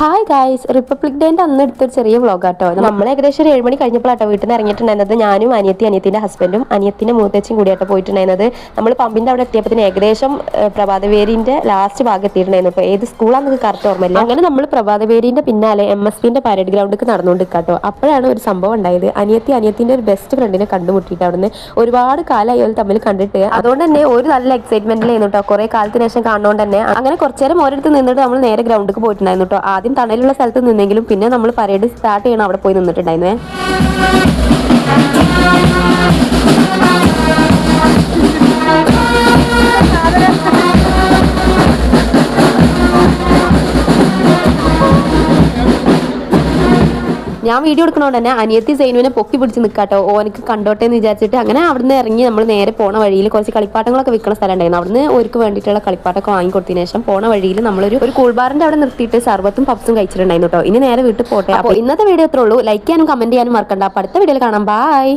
Hi guys, republic ഡേന്റെ അന്ന് എടുത്തൊരു ചെറിയ വ്ളോഗാട്ടോ. നമ്മൾ ഏകദേശം ഒരു 7 മണി കഴിഞ്ഞപ്പോഴാട്ടോ വീട്ടിൽ നിന്ന് ഇറങ്ങിയിട്ടുണ്ടായിരുന്നത്. ഞാനും അനിയത്തിന്റെ ഹസ്ബൻഡും അനിയത്തിന്റെ മൂത്തച്ഛയും കൂടിയാട്ടോ പോയിട്ടുണ്ടായിരുന്നത്. നമ്മൾ പമ്പിന്റെ അവിടെ എത്തിയപ്പോൾ ഏകദേശം പ്രഭാതവേരിന്റെ ലാസ്റ്റ് ഭാഗം എത്തിയിട്ടുണ്ടായിരുന്നു. ഇപ്പോൾ ഏത് സ്കൂളാണെന്ന് കറക്റ്റ് ഓർമ്മയില്ല. അങ്ങനെ നമ്മൾ പ്രഭാതവേരിന്റെ പിന്നാലെ MSPന്റെ പരേഡ് ഗ്രൗണ്ടിലേക്ക് നടന്നുകൊണ്ട് നിൽക്കാട്ടോ. അപ്പോഴാണ് ഒരു സംഭവം ഉണ്ടായത്. അനിയത്തിന്റെ ഒരു ബെസ്റ്റ് ഫ്രണ്ടിനെ കണ്ടുമുട്ടിയിട്ട് അവിടുന്ന് ഒരുപാട് കാലമായി അവർ തമ്മിൽ കണ്ടിട്ട്, അതുകൊണ്ട് തന്നെ ഒരു നല്ല എക്സൈറ്റ്മെന്റിലായിരുന്നു കേട്ടോ. കുറെ കാലത്തിന് ശേഷം കാണുന്നതുകൊണ്ട് തന്നെ അങ്ങനെ കുറച്ചു നേരം ഓരോരുത്തർ നിന്നിട്ട് നമ്മൾ നേരെ ഗ്രൗണ്ടിലേക്ക് പോയിട്ടുണ്ടായിരുന്നു കേട്ടോ. ആദ്യം തണലുള്ള സ്ഥലത്ത് നിന്നെങ്കിലും പിന്നെ നമ്മൾ പരേഡ് സ്റ്റാർട്ട് ചെയ്യണം അവിടെ പോയി നിന്നിട്ടുണ്ടായിരുന്നേ. ഞാൻ വീഡിയോ എടുക്കണോണ്ട് തന്നെ അനിയത്തി സൈനുവിനെ പൊക്കി പിടിച്ച് നിൽക്കാട്ടോ, ഓനക്ക് കണ്ടോട്ടെ എന്ന് വിചാരിച്ചിട്ട് അങ്ങനെ അവിടുന്ന് ഇറങ്ങി നമ്മൾ നേരെ പോണ വഴിയിൽ കുറച്ച് കളിപ്പാട്ടങ്ങളൊക്കെ വിൽക്കുന്ന സ്ഥലം ഉണ്ടായിരുന്നു. അവിടുന്ന് ഒരുക്ക് വേണ്ടിയിട്ടുള്ള കളിപ്പാട്ടൊക്കെ വാങ്ങിക്കൊടുത്തതിന് ശേഷം പോണ വഴിയിൽ നമ്മളൊരു കൂൾബാറിന്റെ അവിടെ നിർത്തിയിട്ട് സർബത്തും പപ്സും കഴിച്ചിട്ടുണ്ടായിരുന്നു കേട്ടോ. ഇനി നേരെ വീട്ടിൽ പോട്ടെ. അപ്പോൾ ഇന്നത്തെ വീഡിയോ എത്ര ഉള്ളൂ. ലൈക്ക് ചെയ്യാനും കമന്റ് ചെയ്യാനും മറക്കണ്ട. അപ്പോൾ അടുത്ത വീഡിയോയിൽ കാണാം. ബൈ.